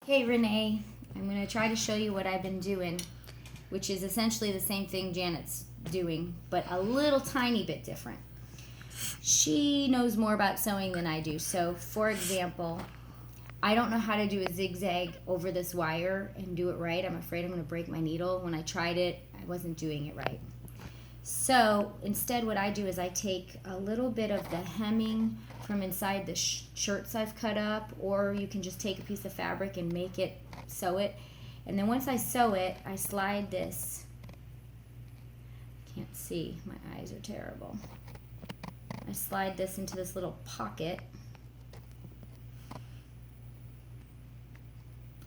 Hey Renee, I'm going to try to show you what I've been doing, which is essentially the same thing Janet's doing, but a little tiny bit different. She knows more about sewing than I do. So for example, I don't know how to do a zigzag over this wire and do it right. I'm afraid I'm going to break my needle. When I tried it, I wasn't doing it right. So instead what I do is I take a little bit of the hemming from inside the shirts I've cut up, or you can just take a piece of fabric and make it, sew it. And then once I sew it, I slide this, can't see, my eyes are terrible. I slide this into this little pocket,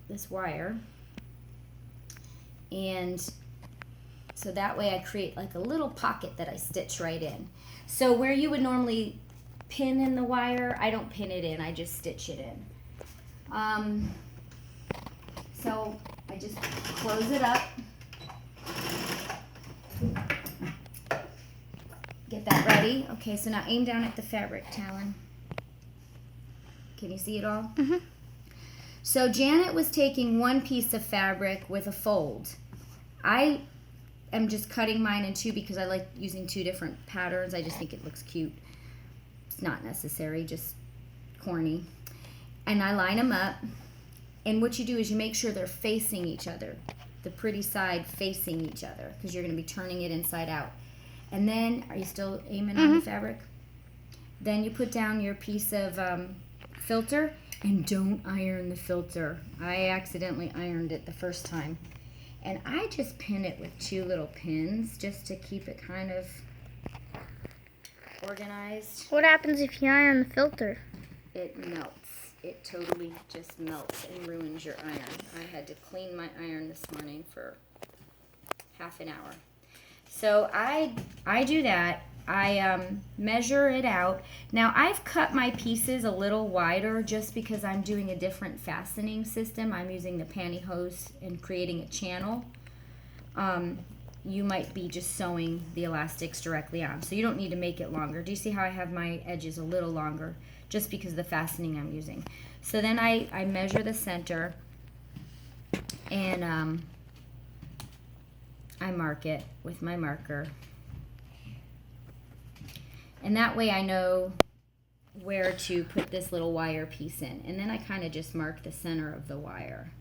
this wire, and so that way I create like a little pocket that I stitch right in. So where you would normally pin in the wire, I don't pin it in, I just stitch it in. So I just close it up, get that ready. Okay, so now aim down at the fabric, Talon. Can you see it all? Mm-hmm. So Janet was taking one piece of fabric with a fold. I am just cutting mine in two because I like using two different patterns. I just think it looks cute. It's not necessary, just corny. And I line them up. And what you do is you make sure they're facing each other, the pretty side facing each other, because you're going to be turning it inside out. And then, are you still aiming on the fabric? Then you put down your piece of filter, and don't iron the filter. I accidentally ironed it the first time. And I just pin it with two little pins just to keep it kind of organized. What happens if you iron the filter? It melts. It totally just melts and ruins your iron. I had to clean my iron this morning for half an hour. So I do that. I measure it out. Now I've cut my pieces a little wider just because I'm doing a different fastening system. I'm using the pantyhose and creating a channel. You might be just sewing the elastics directly on, so you don't need to make it longer. Do you see how I have my edges a little longer just because of the fastening I'm using? So then I measure the center and I mark it with my marker. And that way I know where to put this little wire piece in. And then I kind of just mark the center of the wire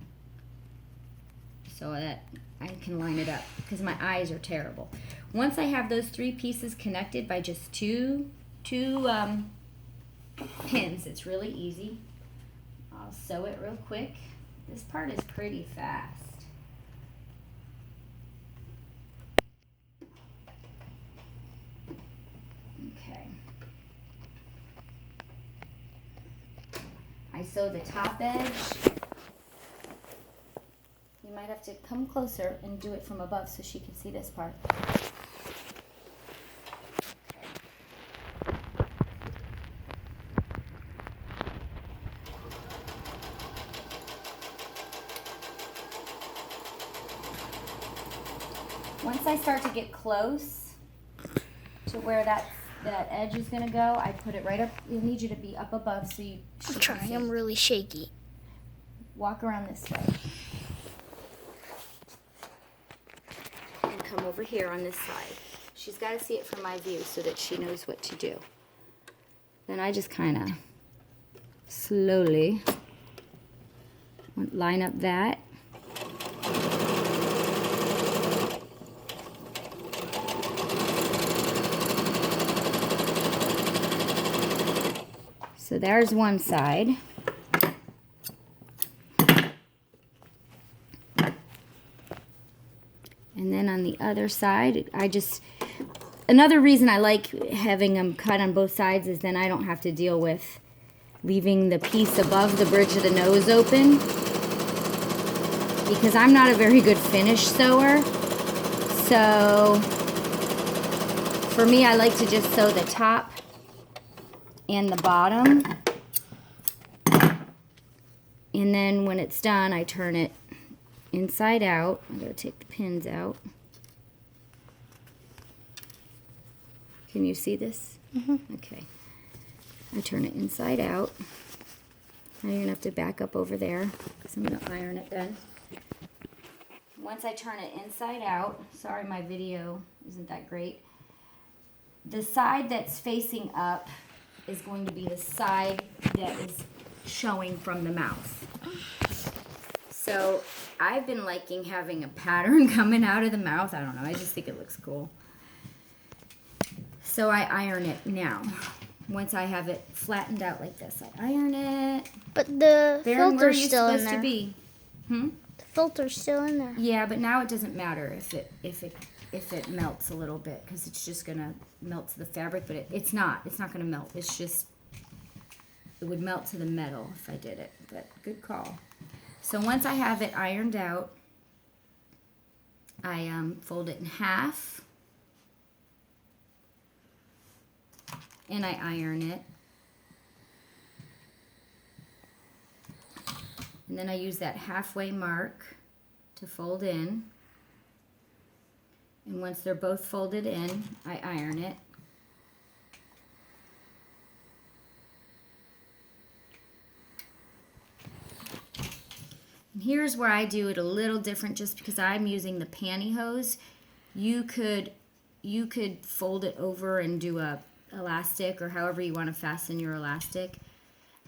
so that I can line it up because my eyes are terrible. Once I have those three pieces connected by just two pins, it's really easy. I'll sew it real quick. This part is pretty fast. Okay. I sew the top edge. You might have to come closer and do it from above so she can see this part. Once I start to get close to where that edge is going to go, I put it right up. I need you to be up above so you I'm trying. I'm really shaky. Walk around this way. And come over here on this side. She's got to see it from my view so that she knows what to do. Then I just kind of slowly line up that. So there's one side. And then on the other side, another reason I like having them cut on both sides is then I don't have to deal with leaving the piece above the bridge of the nose open, because I'm not a very good finish sewer. So for me, I like to just sew the top and the bottom, and then when it's done I turn it inside out. I'm going to take the pins out. Can you see this? Mm-hmm. Okay. I turn it inside out. Now you're going to have to back up over there. So I'm going to iron it then. Once I turn it inside out, sorry my video isn't that great, the side that's facing up is going to be the side that is showing from the mouth. So I've been liking having a pattern coming out of the mouth. I don't know, I just think it looks cool. So I iron it now. Once I have it flattened out like this, I iron it. But the Baron, where are filter's you still in supposed there. to be? Hmm? The filter's still in there. Yeah, but now it doesn't matter if it melts a little bit, because it's just gonna melt to the fabric. But it's not gonna melt. It's just, it would melt to the metal if I did it. But good call. So once I have it ironed out, I fold it in half, and I iron it. And then I use that halfway mark to fold in. And once they're both folded in, I iron it. And here's where I do it a little different, just because I'm using the pantyhose. You could fold it over and do a elastic, or however you want to fasten your elastic.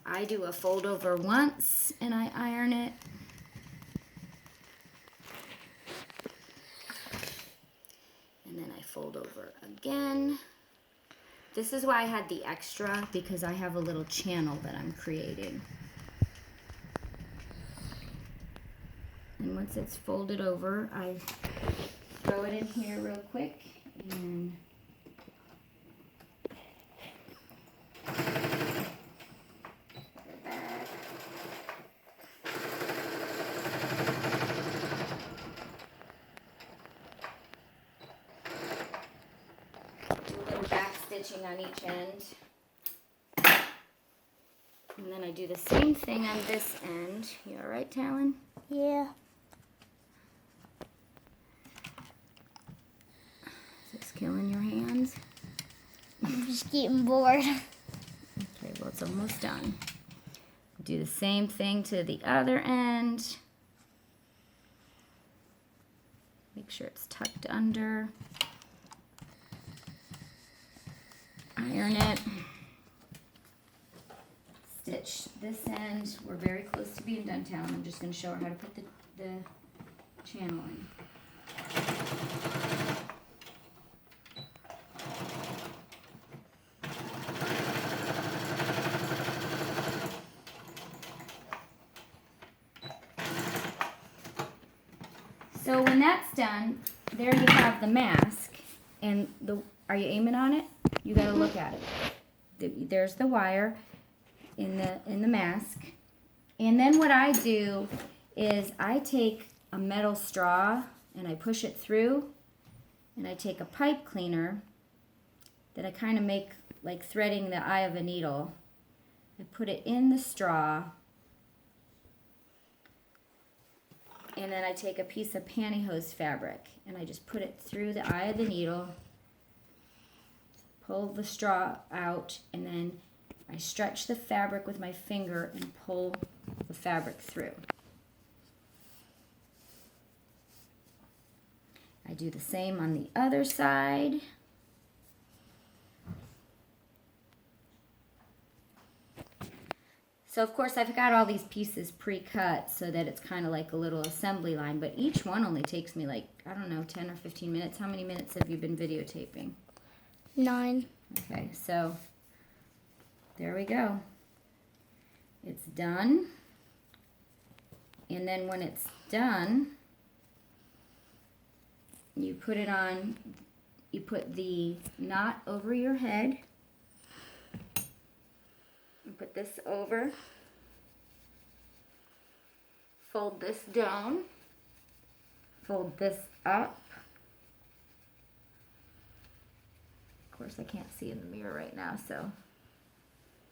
I do a fold over once and I iron it. And then I fold over again. This is why I had the extra, because I have a little channel that I'm creating. And once it's folded over, I throw it in here real quick and stitching on each end. And then I do the same thing on this end. You all right, Talon? Yeah. Is this killing your hands? I'm just getting bored. Okay, well, it's almost done. Do the same thing to the other end. Make sure it's tucked under. Iron it. Stitch this end. We're very close to being done, Talon. I'm just going to show her how to put the channel in. So when that's done, there you have the mask. And are you aiming on it? You got to look at it. There's the wire in the mask. And then what I do is I take a metal straw and I push it through, and I take a pipe cleaner that I kind of make like threading the eye of a needle. I put it in the straw, and then I take a piece of pantyhose fabric and I just put it through the eye of the needle, pull the straw out, and then I stretch the fabric with my finger and pull the fabric through. I do the same on the other side. So of course I've got all these pieces pre-cut so that it's kind of like a little assembly line, but each one only takes me like, I don't know, 10 or 15 minutes. How many minutes have you been videotaping? 9. Okay, so there we go. It's done. And then when it's done, you put it on, you put the knot over your head. And put this over. Fold this down. Fold this up. Of course, I can't see in the mirror right now, so.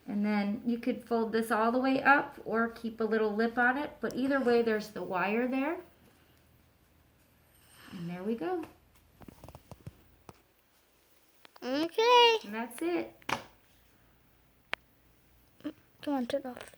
And then you could fold this all the way up or keep a little lip on it, but either way, there's the wire there. And there we go. Okay. And that's it. Come on, turn off.